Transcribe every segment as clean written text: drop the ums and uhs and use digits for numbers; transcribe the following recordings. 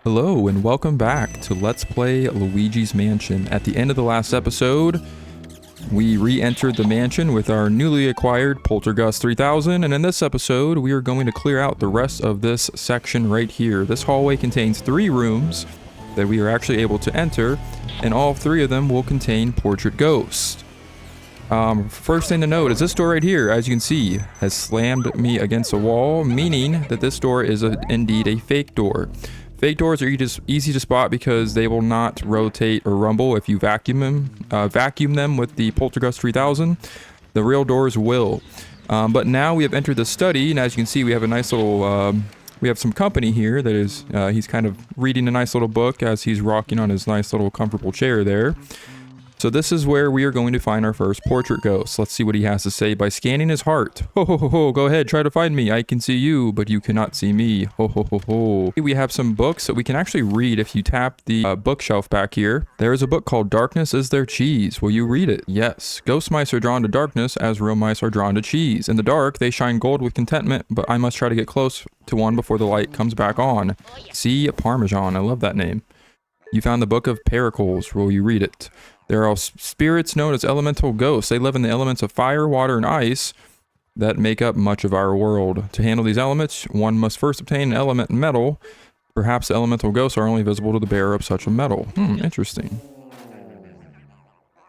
Hello and welcome back to Let's Play Luigi's Mansion. At the end of the last episode, we re-entered the mansion with our newly acquired Poltergust 3000, and in this episode, we are going to clear out the rest of this section right here. This hallway contains 3 rooms that we are actually able to enter, and all 3 of them will contain Portrait Ghost. First thing to note is this door right here, as you can see, has slammed me against a wall, meaning that this door is indeed a fake door. Fake doors are easy to spot because they will not rotate or rumble if you vacuum them with the Poltergust 3000. The real doors will. But now we have entered the study, and as you can see, we have a nice little, we have some company here that is, he's kind of reading a nice little book as he's rocking on his nice little comfortable chair there. So this is where we are going to find our first portrait ghost. Let's see what he has to say by scanning his heart. Ho ho ho ho, go ahead, try to find me. I can see you, but you cannot see me. Ho ho ho ho. We have some books that we can actually read if you tap the bookshelf back here. There is a book called Darkness is Their Cheese. Will you read it? Yes. Ghost mice are drawn to darkness as real mice are drawn to cheese. In the dark, they shine gold with contentment, but I must try to get close to one before the light comes back on. See Parmesan. I love that name. You found the Book of Pericles. Will you read it? There are spirits known as elemental ghosts. They live in the elements of fire, water, and ice that make up much of our world. To handle these elements, one must first obtain an element metal. Perhaps the elemental ghosts are only visible to the bearer of such a metal. Interesting.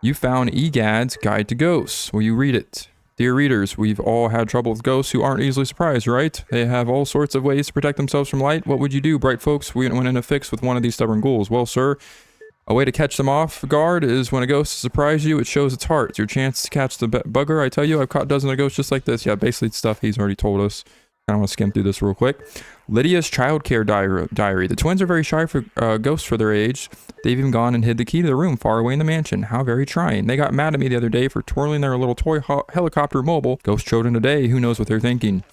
You found EGAD's Guide to Ghosts. Will you read it? Dear readers, we've all had trouble with ghosts who aren't easily surprised, right? They have all sorts of ways to protect themselves from light. What would you do, bright folks, when in a fix with one of these stubborn ghouls? Well, sir, a way to catch them off guard is when a ghost surprises you, it shows its heart. It's your chance to catch the bugger. I tell you, I've caught dozens of ghosts just like this. Yeah, basically stuff he's already told us. I want to skim through this real quick. Lydia's childcare diary. The twins are very shy for ghosts for their age. They've even gone and hid the key to the room far away in the mansion. How very trying. They got mad at me the other day for twirling their little toy helicopter mobile. Ghost children today, who knows what they're thinking.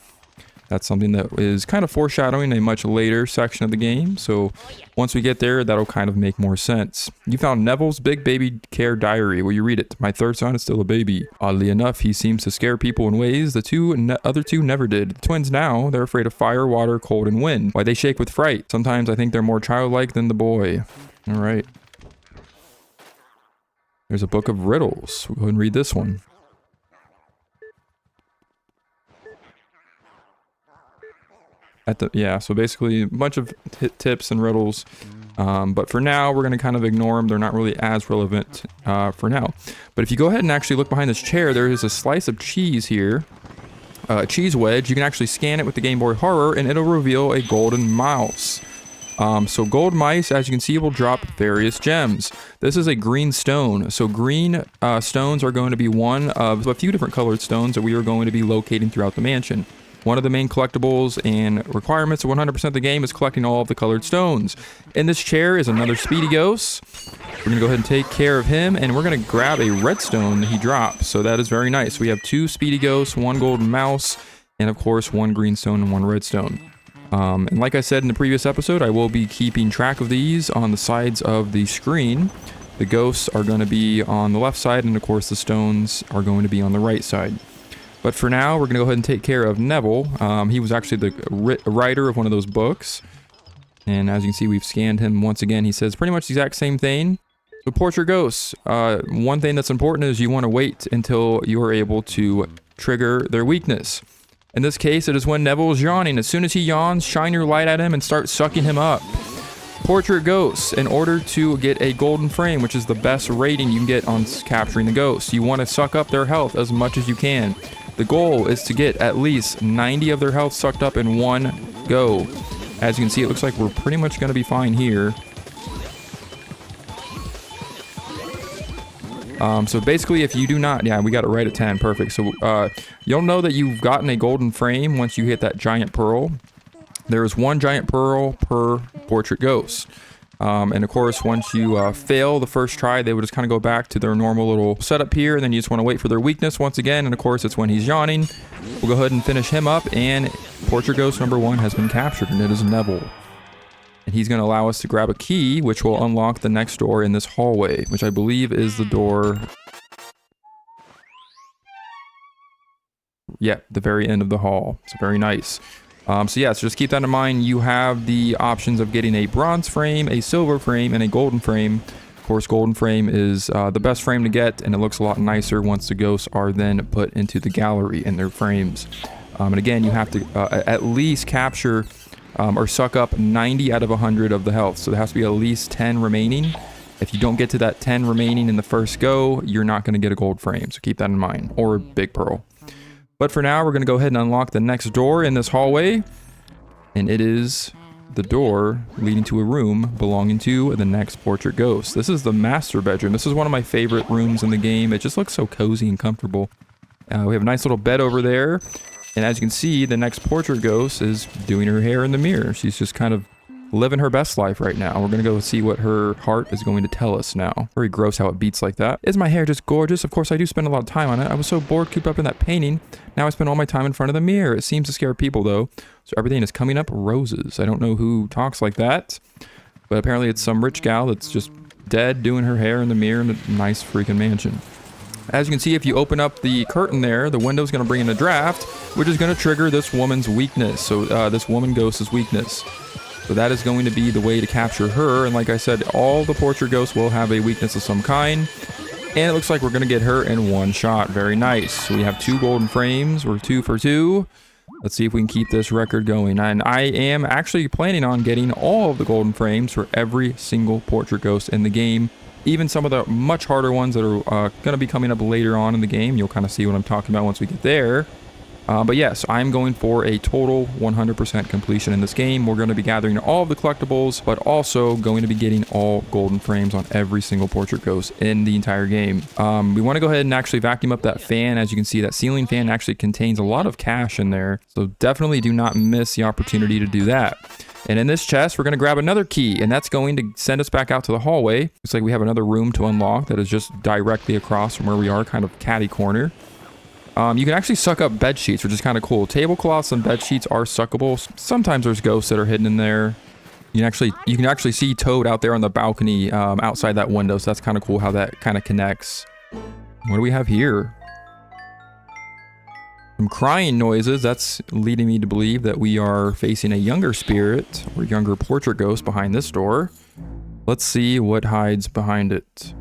That's something that is kind of foreshadowing a much later section of the game. So once we get there, that'll kind of make more sense. You found Neville's Big Baby Care Diary. Will you read it? My third son is still a baby. Oddly enough, he seems to scare people in ways the other two never did. The twins now, they're afraid of fire, water, cold, and wind. Why they shake with fright. Sometimes I think they're more childlike than the boy. All right. There's a book of riddles. We'll go ahead and read this one. So basically a bunch of tips and riddles, but for now we're going to kind of ignore them. They're not really as relevant for now. But if you go ahead and actually look behind this chair, there is a slice of cheese here, a cheese wedge. You can actually scan it with the Game Boy Horror and it'll reveal a golden mouse. So gold mice, as you can see, will drop various gems. This is a green stone. So green stones are going to be one of a few different colored stones that we are going to be locating throughout the mansion. One of the main collectibles and requirements of 100% of the game is collecting all of the colored stones. In this chair is another Speedy Ghost. We're going to go ahead and take care of him, and we're going to grab a redstone that he dropped. So that is very nice. We have 2 Speedy Ghosts, 1 golden mouse, and of course 1 green stone and 1 redstone. And like I said in the previous episode, I will be keeping track of these on the sides of the screen. The ghosts are going to be on the left side, and of course the stones are going to be on the right side. But for now, we're going to go ahead and take care of Neville. He was actually the writer of one of those books. And as you can see, we've scanned him once again. He says pretty much the exact same thing. So portrait ghosts. One thing that's important is you want to wait until you are able to trigger their weakness. In this case, it is when Neville is yawning. As soon as he yawns, shine your light at him and start sucking him up. Portrait ghosts, in order to get a golden frame, which is the best rating you can get on capturing the ghosts, you want to suck up their health as much as you can. The goal is to get at least 90 of their health sucked up in one go. As you can see, it looks like we're pretty much going to be fine here. So basically, if you do not... Yeah, we got it right at 10. Perfect. So you'll know that you've gotten a golden frame once you hit that giant pearl. There is 1 giant pearl per portrait ghost. And of course, once you fail the first try, they would just kind of go back to their normal little setup here. And then you just want to wait for their weakness once again. And of course, it's when he's yawning. We'll go ahead and finish him up. And portrait ghost number 1 has been captured, and it is Neville. And he's going to allow us to grab a key, which will unlock the next door in this hallway, which I believe is the door... Yeah, the very end of the hall. It's very nice. So yeah, so just keep that in mind. You have the options of getting a bronze frame, a silver frame, and a golden frame. Of course, golden frame is the best frame to get, and it looks a lot nicer once the ghosts are then put into the gallery in their frames. And again, you have to at least capture or suck up 90 out of 100 of the health. So there has to be at least 10 remaining. If you don't get to that 10 remaining in the first go, you're not going to get a gold frame. So keep that in mind, or a big pearl. But for now, we're going to go ahead and unlock the next door in this hallway. And it is the door leading to a room belonging to the next portrait ghost. This is the master bedroom. This is one of my favorite rooms in the game. It just looks so cozy and comfortable. We have a nice little bed over there. And as you can see, the next portrait ghost is doing her hair in the mirror. She's just kind of living her best life right now. We're going to go see what her heart is going to tell us now. Very gross how it beats like that. Is my hair just gorgeous? Of course, I do spend a lot of time on it. I was so bored cooped up in that painting. Now I spend all my time in front of the mirror. It seems to scare people though. So everything is coming up roses. I don't know who talks like that, but apparently it's some rich gal that's just dead doing her hair in the mirror in a nice freaking mansion. As you can see, if you open up the curtain there, the window's going to bring in a draft, which is going to trigger this woman's weakness. So this woman ghost's weakness. So that is going to be the way to capture her. And like I said, all the portrait ghosts will have a weakness of some kind. And it looks like we're going to get her in one shot. Very nice. So we have 2 golden frames. We're 2 for 2. Let's see if we can keep this record going. And I am actually planning on getting all of the golden frames for every single portrait ghost in the game. Even some of the much harder ones that are going to be coming up later on in the game. You'll kind of see what I'm talking about once we get there. But yes, I'm going for a total 100% completion in this game. We're going to be gathering all of the collectibles, but also going to be getting all golden frames on every single portrait ghost in the entire game. We want to go ahead and actually vacuum up that fan. As you can see, that ceiling fan actually contains a lot of cash in there. So definitely do not miss the opportunity to do that. And in this chest, we're going to grab another key, and that's going to send us back out to the hallway. Looks like we have another room to unlock that is just directly across from where we are, kind of catty corner. You can actually suck up bed sheets, which is kind of cool. Tablecloths and bed sheets are suckable. Sometimes there's ghosts that are hidden in there. You can actually see Toad out there on the balcony outside that window, so that's kind of cool how that kind of connects. What do we have here? Some crying noises. That's leading me to believe that we are facing a younger spirit or younger portrait ghost behind this door. Let's see what hides behind it.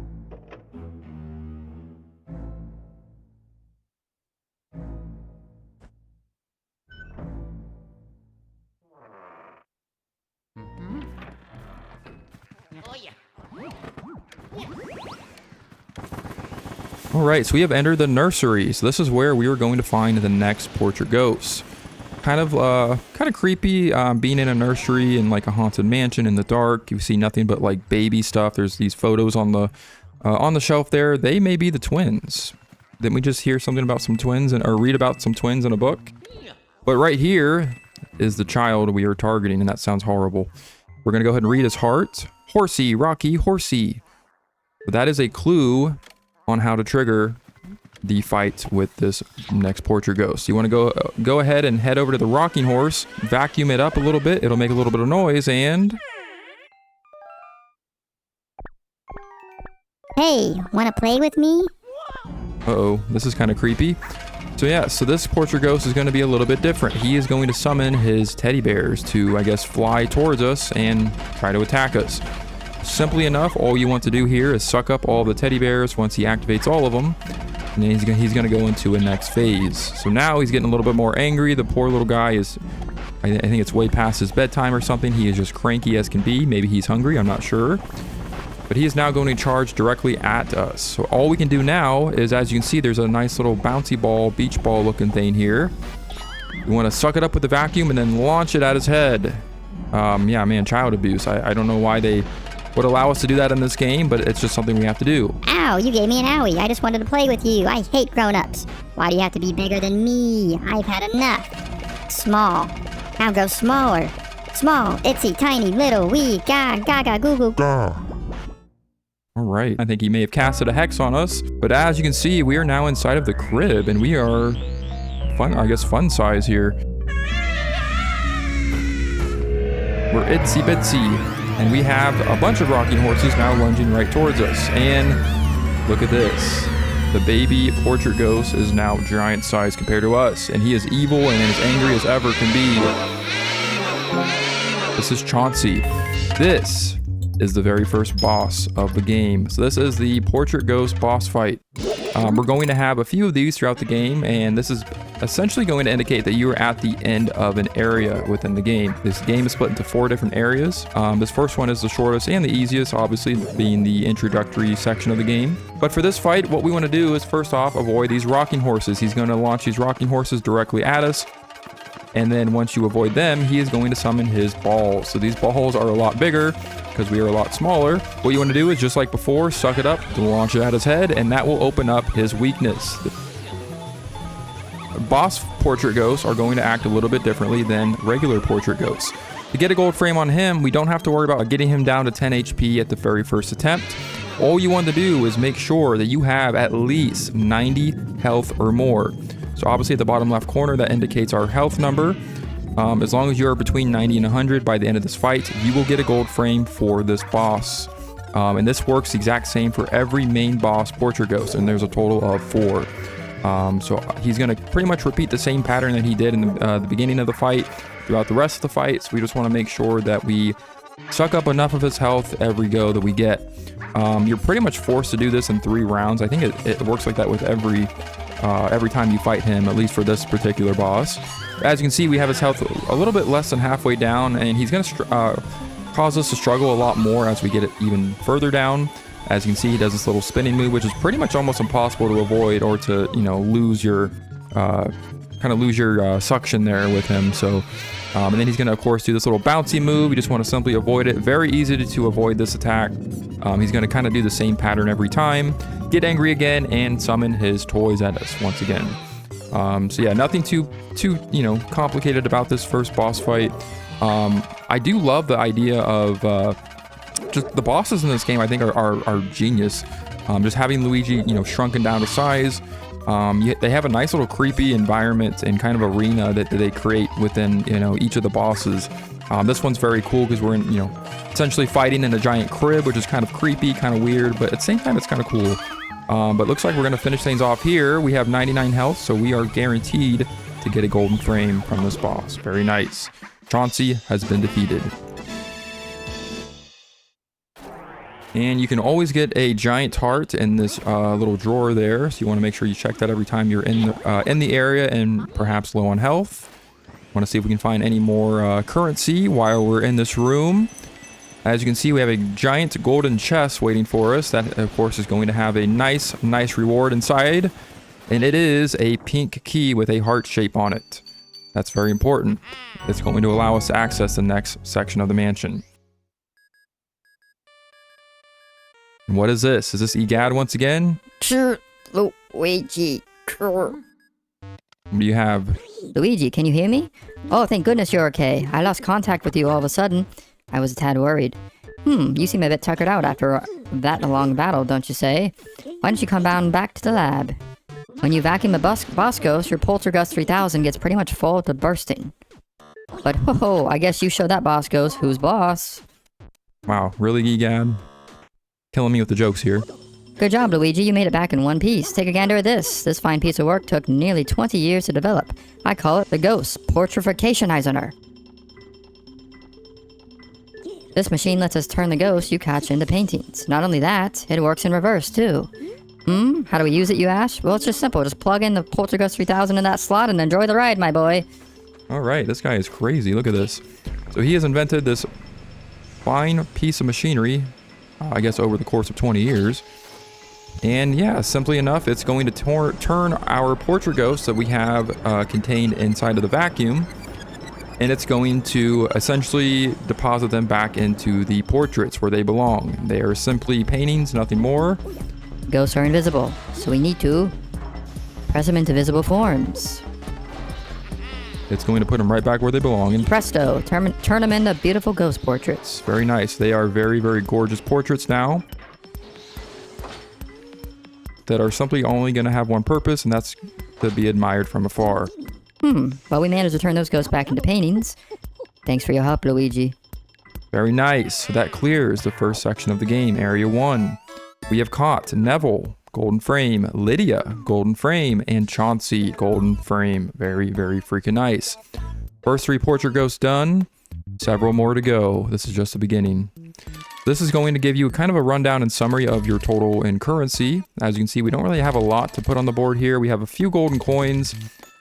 Alright, so we have entered the nursery. So this is where we are going to find the next portrait ghost. Kind of creepy, being in a nursery in like a haunted mansion in the dark. You see nothing but like baby stuff. There's these photos on the shelf there. They may be the twins. Didn't we just hear something about some twins or read about some twins in a book? But right here is the child we are targeting, and that sounds horrible. We're gonna go ahead and read his heart. Horsey, Rocky, horsey. But that is a clue on how to trigger the fight with this next portrait ghost. You want to go ahead and head over to the rocking horse, vacuum it up a little bit. It'll make a little bit of noise, and hey, wanna play with me? uh-oh, this is kind of creepy. So yeah, so this portrait ghost is going to be a little bit different. He is going to summon his teddy bears to, I guess, fly towards us and try to attack us. Simply enough, all you want to do here is suck up all the teddy bears once he activates all of them. And then he's going to go into a next phase. So now he's getting a little bit more angry. The poor little guy is, I think it's way past his bedtime or something. He is just cranky as can be. Maybe he's hungry, I'm not sure. But he is now going to charge directly at us. So all we can do now is, as you can see, there's a nice little bouncy ball, beach ball looking thing here. You want to suck it up with the vacuum and then launch it at his head. Yeah, man, child abuse. I don't know why they would allow us to do that in this game, but it's just something we have to do. Ow, you gave me an owie. I just wanted to play with you. I hate grown-ups. Why do you have to be bigger than me? I've had enough. Small. Now go smaller. Small, itsy, tiny, little, wee, gaga, goo goo. All right, I think he may have casted a hex on us, but as you can see, we are now inside of the crib, and we are fun size here. We're itsy bitsy, and we have a bunch of rocking horses now lunging right towards us. And look at this. The baby portrait ghost is now giant size compared to us, and he is evil and as angry as ever can be. This is Chauncey. This is the very first boss of the game. So this is the portrait ghost boss fight. We're going to have a few of these throughout the game, and this is essentially going to indicate that you are at the end of an area within the game. This game is split into 4 different areas. This first one is the shortest and the easiest, obviously being the introductory section of the game. But for this fight, what we want to do is first off avoid these rocking horses. He's going to launch these rocking horses directly at us. And then once you avoid them, he is going to summon his balls. So these balls are a lot bigger because we are a lot smaller. What you want to do is, just like before, suck it up, launch it at his head, and that will open up his weakness. Boss portrait ghosts are going to act a little bit differently than regular portrait ghosts. To get a gold frame on him, we don't have to worry about getting him down to 10 HP at the very first attempt. All you want to do is make sure that you have at least 90 health or more. So obviously at the bottom left corner, that indicates our health number. As long as you're between 90 and 100 by the end of this fight, you will get a gold frame for this boss. And this works the exact same for every main boss portrait ghost, and there's a total of 4. So he's going to pretty much repeat the same pattern that he did in the beginning of the fight throughout the rest of the fight. So we just want to make sure that we suck up enough of his health every go that we get. You're pretty much forced to do this in 3 rounds. I think it works like that with every time you fight him, at least for this particular boss. As you can see, we have his health a little bit less than halfway down, and he's going to cause us to struggle a lot more as we get it even further down. As you can see, he does this little spinning move, which is pretty much almost impossible to avoid or to, lose your suction there with him. So, and then he's going to, of course, do this little bouncy move. You just want to simply avoid it. Very easy to avoid this attack. He's going to kind of do the same pattern every time, get angry again, and summon his toys at us once again. So yeah, nothing too complicated about this first boss fight. I do love the idea of just the bosses in this game. I think are genius. Just having Luigi, shrunken down to size. They have a nice little creepy environment and kind of arena that they create within each of the bosses. This one's very cool because we're in essentially fighting in a giant crib, which is kind of creepy, kind of weird, but at the same time it's kind of cool. But looks like we're going to finish things off here. We have 99 health, so we are guaranteed to get a golden frame from this boss. Very nice. Chauncey has been defeated. And you can always get a giant heart in this little drawer there, so you want to make sure you check that every time you're in the area and perhaps low on health. Want to see if we can find any more currency while we're in this room. As you can see, we have a giant golden chest waiting for us. That, of course, is going to have a nice reward inside. And it is a pink key with a heart shape on it. That's very important. It's going to allow us to access the next section of the mansion. And what is this? Is this Egad once again? Luigi. What do you have? Luigi, can you hear me? Oh, thank goodness you're okay. I lost contact with you all of a sudden. I was a tad worried. You seem a bit tuckered out after that long battle, don't you say? Why don't you come down back to the lab? When you vacuum a boss ghost, your Poltergust 3000 gets pretty much full to bursting. But ho, I guess you showed that boss ghost who's boss. Wow, really, Egad? Killing me with the jokes here. Good job, Luigi. You made it back in one piece. Take a gander at this. This fine piece of work took nearly 20 years to develop. I call it the Ghost Portrificationizner. This machine lets us turn the ghosts you catch into paintings. Not only that, it works in reverse, too. How do we use it, you ask? Well, it's just simple. Just plug in the Poltergust 3000 in that slot and enjoy the ride, my boy. Alright, this guy is crazy. Look at this. So he has invented this fine piece of machinery, I guess over the course of 20 years. And yeah, simply enough, it's going to turn our portrait ghosts that we have contained inside of the vacuum, and it's going to essentially deposit them back into the portraits where they belong. They are simply paintings, nothing more. Ghosts are invisible, so we need to press them into visible forms. It's going to put them right back where they belong. And presto, turn them into beautiful ghost portraits. Very nice. They are very, very gorgeous portraits now that are simply only going to have one purpose, and that's to be admired from afar. Well, we managed to turn those ghosts back into paintings. Thanks for your help, Luigi. Very nice. So that clears the first section of the game, Area 1. We have caught Neville, golden frame. Lydia, golden frame. And Chauncey, golden frame. Very, very freaking nice. First 3 portrait ghosts done. Several more to go. This is just the beginning. This is going to give you kind of a rundown and summary of your total in currency. As you can see, we don't really have a lot to put on the board here. We have a few golden coins,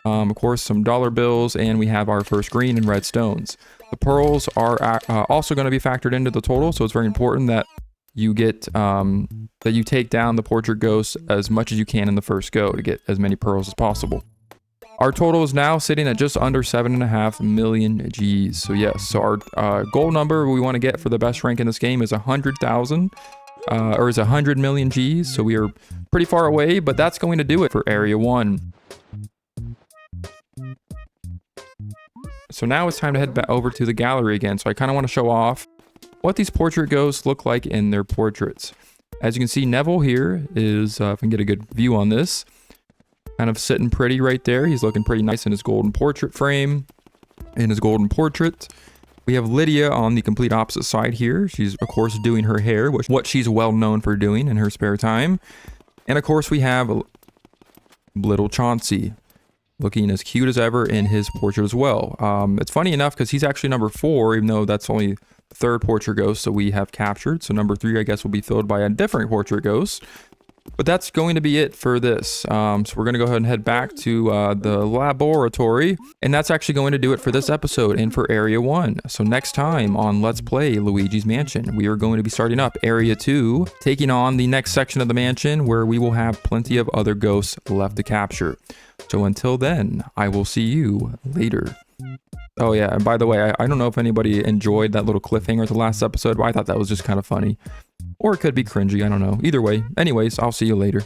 of course, some dollar bills, and we have our first green and red stones. The pearls are also going to be factored into the total, so it's very important that you get that you take down the portrait ghosts as much as you can in the first go to get as many pearls as possible. Our total is now sitting at just under 7.5 million Gs. So yes, so our goal number we want to get for the best rank in this game is 100,000, or is 100 million Gs. So we are pretty far away, but that's going to do it for Area 1. So now it's time to head back over to the gallery again. So I kind of want to show off what these portrait ghosts look like in their portraits. As you can see, Neville here is, if I can get a good view on this, kind of sitting pretty right there. He's looking pretty nice in his golden portrait frame, in his golden portrait. We have Lydia on the complete opposite side here. She's, of course, doing her hair, what she's well known for doing in her spare time. And, of course, we have little Chauncey, looking as cute as ever in his portrait as well. It's funny enough because he's actually number 4, even though that's only the 3rd portrait ghost that we have captured. So number 3, I guess, will be filled by a different portrait ghost. But that's going to be it for this. So we're going to go ahead and head back to the laboratory. And that's actually going to do it for this episode and for Area 1. So next time on Let's Play Luigi's Mansion, we are going to be starting up Area 2, taking on the next section of the mansion where we will have plenty of other ghosts left to capture. So until then, I will see you later. Oh yeah, and by the way, I don't know if anybody enjoyed that little cliffhanger at the last episode, but I thought that was just kind of funny. Or it could be cringy, I don't know. Either way, anyways, I'll see you later.